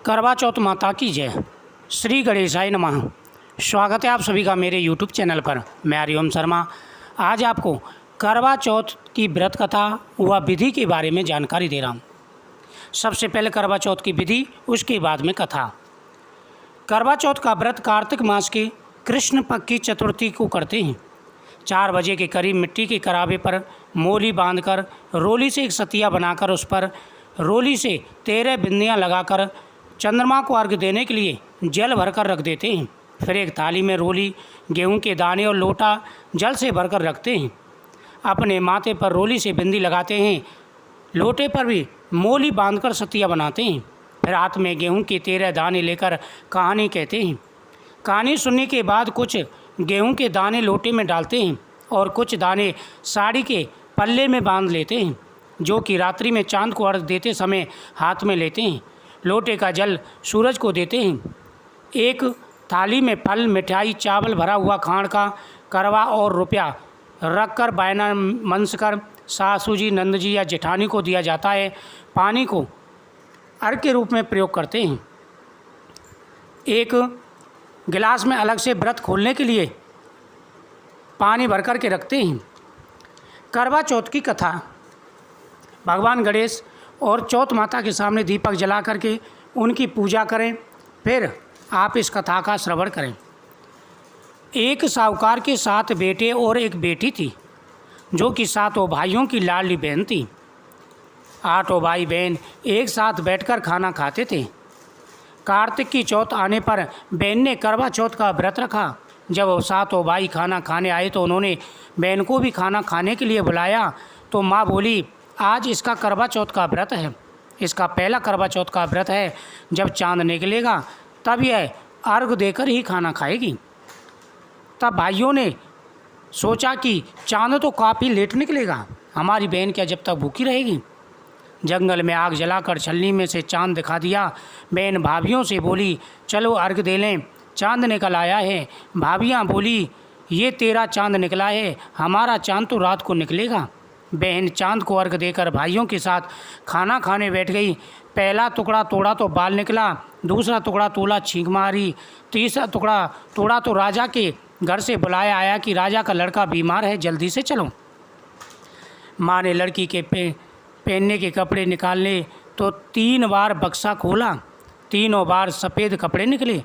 करवा चौथ माता की जय। श्री गणेशाय नमः। स्वागत है आप सभी का मेरे यूट्यूब चैनल पर। मैं हरिओम शर्मा आज आपको करवा चौथ की व्रत कथा व विधि के बारे में जानकारी दे रहा हूँ। सबसे पहले करवा चौथ की विधि, उसके बाद में कथा। करवा चौथ का व्रत कार्तिक मास के कृष्ण पक्ष की चतुर्थी को करते हैं। 4 बजे के करीब मिट्टी के करावे पर मोली बांधकर रोली से एक सतिया बनाकर उस पर रोली से 13 बिंदियाँ लगाकर चंद्रमा को अर्घ्य देने के लिए जल भरकर रख देते हैं। फिर एक थाली में रोली, गेहूं के दाने और लोटा जल से भरकर रखते हैं। अपने माथे पर रोली से बिंदी लगाते हैं, लोटे पर भी मोली बांधकर सतिया बनाते हैं। फिर हाथ में गेहूं के 13 दाने लेकर कहानी कहते हैं। कहानी सुनने के बाद कुछ गेहूं के दाने लोटे में डालते हैं और कुछ दाने साड़ी के पल्ले में बांध लेते हैं, जो कि रात्रि में चांद को अर्घ्य देते समय हाथ में लेते हैं। लोटे का जल सूरज को देते हैं। एक थाली में फल, मिठाई, चावल भरा हुआ खांड का करवा और रुपया रखकर बायना मंस कर सासू जी, नंद जी या जेठानी को दिया जाता है। पानी को अर्घ्य के रूप में प्रयोग करते हैं। एक गिलास में अलग से व्रत खोलने के लिए पानी भर कर के रखते हैं। करवा चौथ की कथा। भगवान गणेश और चौथ माता के सामने दीपक जला करके उनकी पूजा करें, फिर आप इस कथा का श्रवण करें। एक साहूकार के 7 बेटे और एक बेटी थी, जो कि 7 भाइयों की लाडली बहन थी। 8 भाई बहन एक साथ बैठकर खाना खाते थे। कार्तिक की चौथ आने पर बहन ने करवा चौथ का व्रत रखा। जब वो 7 भाई खाना खाने आए तो उन्होंने बहन को भी खाना खाने के लिए बुलाया। तो माँ बोली, आज इसका करवा चौथ का व्रत है, इसका पहला करवा चौथ का व्रत है। जब चांद निकलेगा तब यह अर्घ देकर ही खाना खाएगी। तब भाइयों ने सोचा कि चांद तो काफ़ी लेट निकलेगा, हमारी बहन क्या जब तक भूखी रहेगी। जंगल में आग जलाकर छलनी में से चांद दिखा दिया। बहन भाभियों से बोली, चलो अर्घ दे लें, चांद निकल आया है। भाभियाँ बोली, ये तेरा चांद निकला है, हमारा चांद तो रात को निकलेगा। बहन चांद को अर्घ देकर भाइयों के साथ खाना खाने बैठ गई। पहला टुकड़ा तोड़ा तो बाल निकला, दूसरा टुकड़ा तोड़ा छींक मारी, तीसरा टुकड़ा तोड़ा तो राजा के घर से बुलाया आया कि राजा का लड़का बीमार है, जल्दी से चलो। माँ ने लड़की के पहनने के कपड़े निकालने तो 3 बार बक्सा खोला, तीनों बार सफ़ेद कपड़े निकले।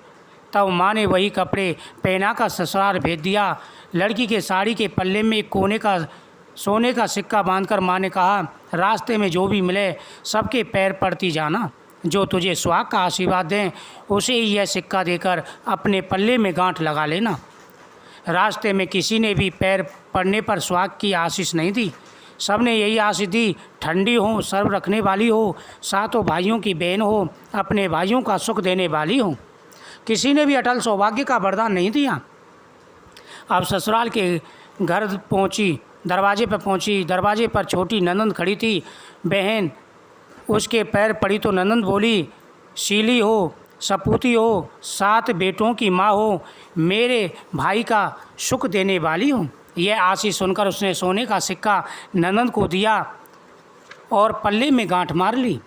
तब माँ ने वही कपड़े पहना कर ससुराल भेज दिया। लड़की के साड़ी के पल्ले में एक कोने का सोने का सिक्का बांधकर माँ ने कहा, रास्ते में जो भी मिले सबके पैर पड़ती जाना, जो तुझे सुहाग का आशीर्वाद दें उसे ही यह सिक्का देकर अपने पल्ले में गांठ लगा लेना। रास्ते में किसी ने भी पैर पड़ने पर सुहाग की आशीष नहीं दी, सबने यही आशीष दी, ठंडी हो, सर्व रखने वाली हो, 7 भाइयों की बहन हो, अपने भाइयों का सुख देने वाली हो। किसी ने भी अटल सौभाग्य का वरदान नहीं दिया। अब ससुराल के घर पहुंची, दरवाजे पर पहुंची। दरवाजे पर छोटी ननंद खड़ी थी। बहन उसके पैर पड़ी तो ननंद बोली, शीली हो, सपूती हो, 7 बेटों की माँ हो, मेरे भाई का सुख देने वाली हो। यह आशीष सुनकर उसने सोने का सिक्का ननंद को दिया और पल्ले में गांठ मार ली।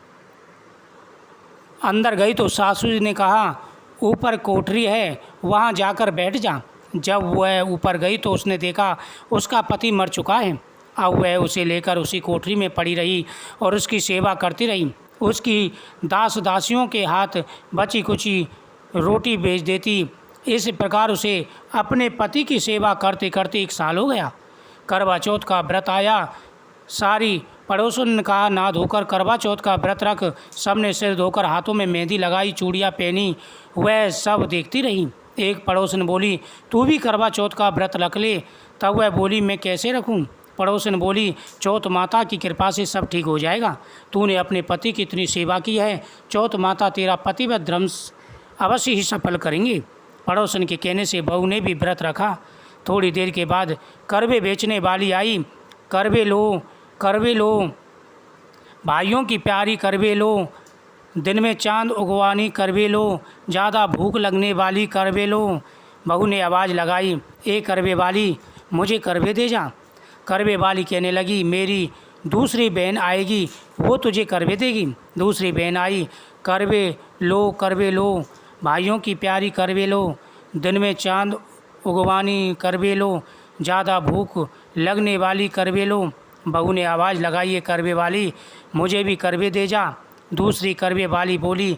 अंदर गई तो सासू जी ने कहा, ऊपर कोठरी है, वहाँ जाकर बैठ जा। जब वह ऊपर गई तो उसने देखा उसका पति मर चुका है। अब वह उसे लेकर उसी कोठरी में पड़ी रही और उसकी सेवा करती रही। उसकी दास दासियों के हाथ बची कुची रोटी भेज देती। इस प्रकार उसे अपने पति की सेवा करते करते 1 साल हो गया। करवा चौथ का व्रत आया। सारी पड़ोसन ने कहा, ना धोकर करवा चौथ का व्रत रख। सब ने सिर धोकर हाथों में मेहंदी लगाई, चूड़ियाँ पहनी। वह सब देखती रही। एक पड़ोसन बोली, तू भी करवा चौथ का व्रत रख ले। तब वह बोली, मैं कैसे रखूं? पड़ोसन बोली, चौथ माता की कृपा से सब ठीक हो जाएगा। तूने अपने पति की इतनी सेवा की है, चौथ माता तेरा पतिव्रत धर्म अवश्य ही सफल करेंगे। पड़ोसन के कहने से बहू ने भी व्रत रखा। थोड़ी देर के बाद करवे बेचने वाली आई। करवे लो, करवे लो, भाइयों की प्यारी करवे लो, दिन में चांद उगवानी करवे लो, ज़्यादा भूख लगने वाली करवे लो। बहू ने आवाज़ लगाई, ए करवे वाली, मुझे करवे दे जा। करवे वाली कहने लगी, मेरी दूसरी बहन आएगी, वो तुझे करवे देगी। दूसरी बहन आई करवे लो, भाइयों की प्यारी करवे लो, दिन में चांद उगवानी करवे लो, ज़्यादा भूख लगने वाली करवे लो। बहू ने आवाज़ लगाई, है करवे वाली, मुझे भी करवे दे जा। दूसरी करवे वाली बोली,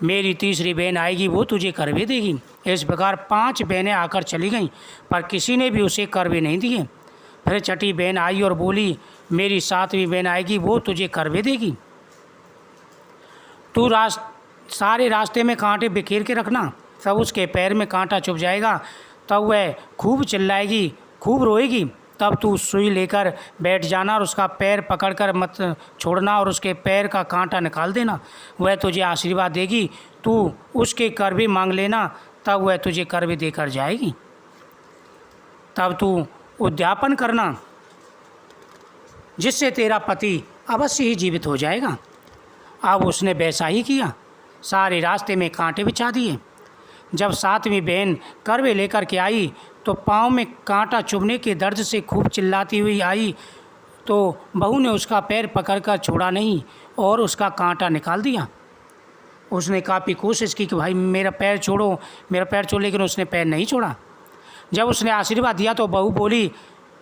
मेरी तीसरी बहन आएगी, वो तुझे करवे देगी। इस प्रकार 5 बहनें आकर चली गईं, पर किसी ने भी उसे करवे नहीं दिए। फिर छठी बहन आई और बोली, मेरी 7वीं बहन आएगी, वो तुझे करवे देगी। तू सारे रास्ते में कांटे बिखेर के रखना, तब उसके पैर में कांटा चुभ जाएगा, तब वह खूब चिल्लाएगी, खूब रोएगी। तब तू सुई लेकर बैठ जाना और उसका पैर पकड़कर मत छोड़ना और उसके पैर का कांटा निकाल देना। वह तुझे आशीर्वाद देगी, तू उसके करवे मांग लेना, तब वह तुझे करवे देकर जाएगी। तब तू उद्यापन करना, जिससे तेरा पति अवश्य ही जीवित हो जाएगा। अब उसने वैसा ही किया, सारे रास्ते में कांटे बिछा दिए। जब 7वीं बहन करवे लेकर के आई तो पाँव में कांटा चुभने के दर्द से खूब चिल्लाती हुई आई, तो बहू ने उसका पैर पकड़कर छोड़ा नहीं और उसका कांटा निकाल दिया। उसने काफ़ी कोशिश की कि भाई मेरा पैर छोड़ो, लेकिन उसने पैर नहीं छोड़ा। जब उसने आशीर्वाद दिया तो बहू बोली,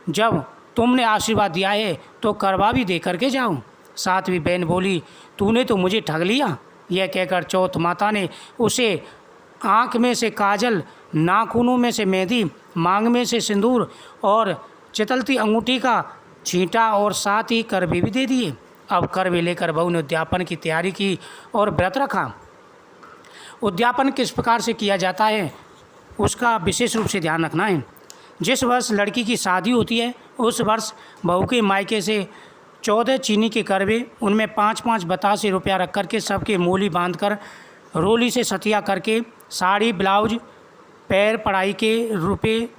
जब तुमने आशीर्वाद दिया है तो करवा भी दे करके जाओ। 7वीं बहन बोली, तूने तो मुझे ठग लिया। यह कहकर चौथ माता ने उसे आँख में से काजल, नाखूनों में से मेहंदी, मांग में से सिंदूर और चितलती अंगूठी का छींटा और साथ ही करवे भी दे दिए। अब करवे लेकर बहू ने उद्यापन की तैयारी की और व्रत रखा। उद्यापन किस प्रकार से किया जाता है उसका विशेष रूप से ध्यान रखना है। जिस वर्ष लड़की की शादी होती है उस वर्ष बहू के मायके से 14 चीनी के करवे, उनमें 5-5 बतासे रुपया रख करके सबके मूली बांधकर रोली से सतिया करके साड़ी, ब्लाउज, पैर पढ़ाई के रुपये,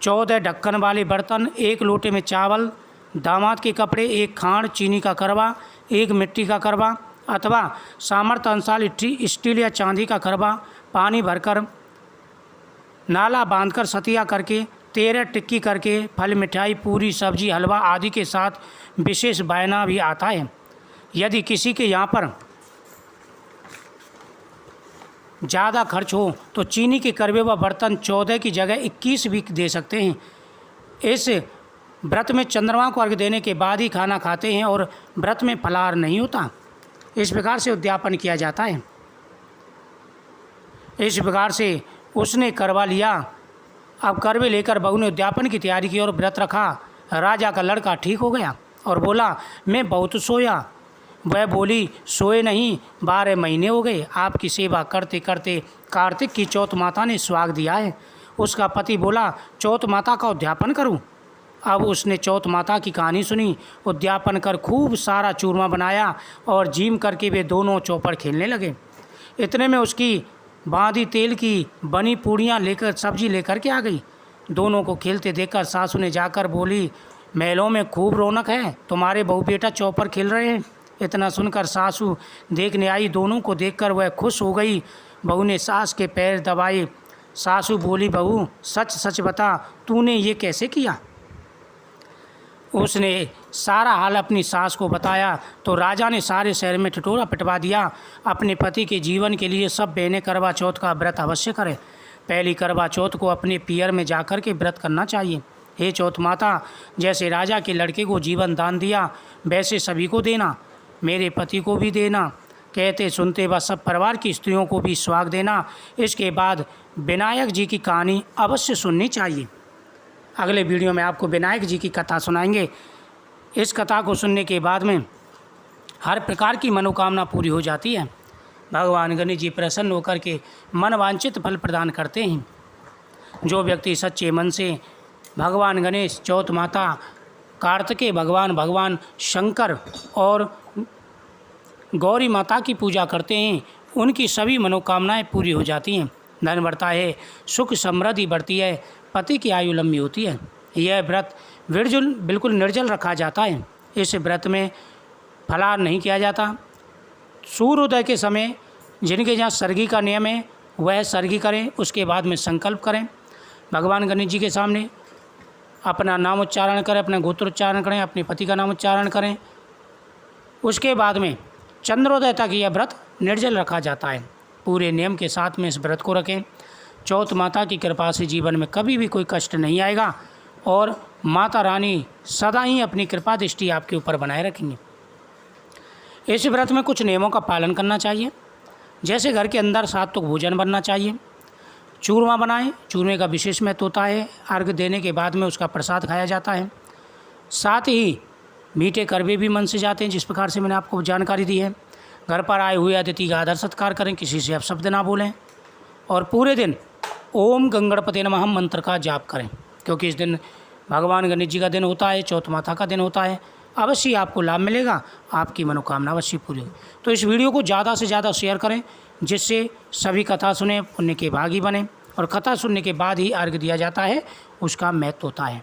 14 ढक्कन वाले बर्तन, 1 लोटे में चावल, दामाद के कपड़े, 1 खांड चीनी का करवा, 1 मिट्टी का करवा अथवा सामर्थ्य अनुसार स्टील या चांदी का करवा, पानी भरकर नाला बांधकर सतिया करके 13 टिक्की करके फल, मिठाई, पूरी, सब्जी, हलवा आदि के साथ विशेष बयाना भी आता है। यदि किसी के यहाँ पर ज़्यादा खर्च हो तो चीनी के करवे व बर्तन 14 की जगह 21 भी दे सकते हैं। इस व्रत में चंद्रमा को अर्घ्य देने के बाद ही खाना खाते हैं और व्रत में फलाहार नहीं होता। इस प्रकार से उद्यापन किया जाता है। इस प्रकार से उसने करवा लिया। अब करवे लेकर बहू ने उद्यापन की तैयारी की और व्रत रखा। राजा का लड़का ठीक हो गया और बोला, मैं बहुत सोया। वह बोली, सोए नहीं, 12 महीने हो गए। आपकी सेवा करते करते कार्तिक की चौथ माता ने सुहाग दिया है। उसका पति बोला, चौथ माता का उद्यापन करूं। अब उसने चौथ माता की कहानी सुनी, उद्यापन कर खूब सारा चूरमा बनाया और जीम करके वे दोनों चौपड़ खेलने लगे। इतने में उसकी बांधी तेल की बनी पूड़ियाँ लेकर सब्जी लेकर के आ गई। दोनों को खेलते देखकर सासू ने जाकर बोली, महलों में खूब रौनक है, तुम्हारे बहू बेटा चौपड़ खेल रहे हैं। इतना सुनकर सासू देखने आई। दोनों को देखकर वह खुश हो गई। बहू ने सास के पैर दबाए। सासू बोली, बहू सच सच बता, तूने ये कैसे किया? उसने सारा हाल अपनी सास को बताया तो राजा ने सारे शहर में ठिठोरा पिटवा दिया। अपने पति के जीवन के लिए सब बहनें करवा चौथ का व्रत अवश्य करें। पहली करवा चौथ को अपने पियर में जाकर के व्रत करना चाहिए। हे चौथ माता, जैसे राजा के लड़के को जीवन दान दिया वैसे सभी को देना, मेरे पति को भी देना। कहते सुनते व सब परिवार की स्त्रियों को भी सुहाग देना। इसके बाद विनायक जी की कहानी अवश्य सुननी चाहिए। अगले वीडियो में आपको विनायक जी की कथा सुनाएंगे। इस कथा को सुनने के बाद में हर प्रकार की मनोकामना पूरी हो जाती है। भगवान गणेश जी प्रसन्न होकर के मनवांछित फल प्रदान करते हैं। जो व्यक्ति सच्चे मन से भगवान गणेश, चौथ माता, कार्तिकेय भगवान शंकर और गौरी माता की पूजा करते हैं, उनकी सभी मनोकामनाएं पूरी हो जाती हैं। धन बढ़ता है, सुख समृद्धि बढ़ती है, पति की आयु लंबी होती है। यह व्रत बिल्कुल निर्जल रखा जाता है। इस व्रत में फलाहार नहीं किया जाता। सूर्योदय के समय जिनके जहाँ सर्गी का नियम है वह सर्गी करें, उसके बाद में संकल्प करें। भगवान गणेश जी के सामने अपना नाम उच्चारण करें, अपना गोत्र उच्चारण करें, अपने पति का नाम उच्चारण करें। उसके बाद में चंद्रोदय तक यह व्रत निर्जल रखा जाता है। पूरे नियम के साथ में इस व्रत को रखें। चौथ माता की कृपा से जीवन में कभी भी कोई कष्ट नहीं आएगा और माता रानी सदा ही अपनी कृपा दृष्टि आपके ऊपर बनाए रखेंगे। इस व्रत में कुछ नियमों का पालन करना चाहिए, जैसे घर के अंदर सात्विक भोजन बनना चाहिए। चूरमा बनाएं, चूरमे का विशेष महत्व होता है। अर्घ देने के बाद में उसका प्रसाद खाया जाता है। साथ ही मीठे करवे भी मन से जाते हैं, जिस प्रकार से मैंने आपको जानकारी दी है। घर पर आए हुए अतिथि का आदर सत्कार करें, किसी से अपशब्द ना बोलें और पूरे दिन ओम गंगणपते नमः मंत्र का जाप करें, क्योंकि इस दिन भगवान गणेश जी का दिन होता है, चौथ माता का दिन होता है। अवश्य आपको लाभ मिलेगा, आपकी मनोकामना अवश्य पूरी होगी। तो इस वीडियो को ज़्यादा से ज़्यादा शेयर करें, जिससे सभी कथा सुने, पुण्य के भागी बने। और कथा सुनने के बाद ही अर्घ दिया जाता है, उसका महत्व होता है।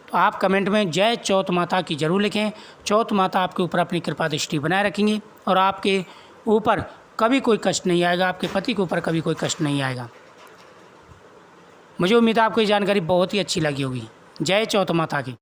तो आप कमेंट में जय चौथ माता की जरूर लिखें। चौथ माता आपके ऊपर अपनी कृपा दृष्टि बनाए रखेंगी और आपके ऊपर कभी कोई कष्ट नहीं आएगा, आपके पति के ऊपर कभी कोई कष्ट नहीं आएगा। मुझे उम्मीद है आपको ये जानकारी बहुत ही अच्छी लगी होगी। जय चौथ माता की।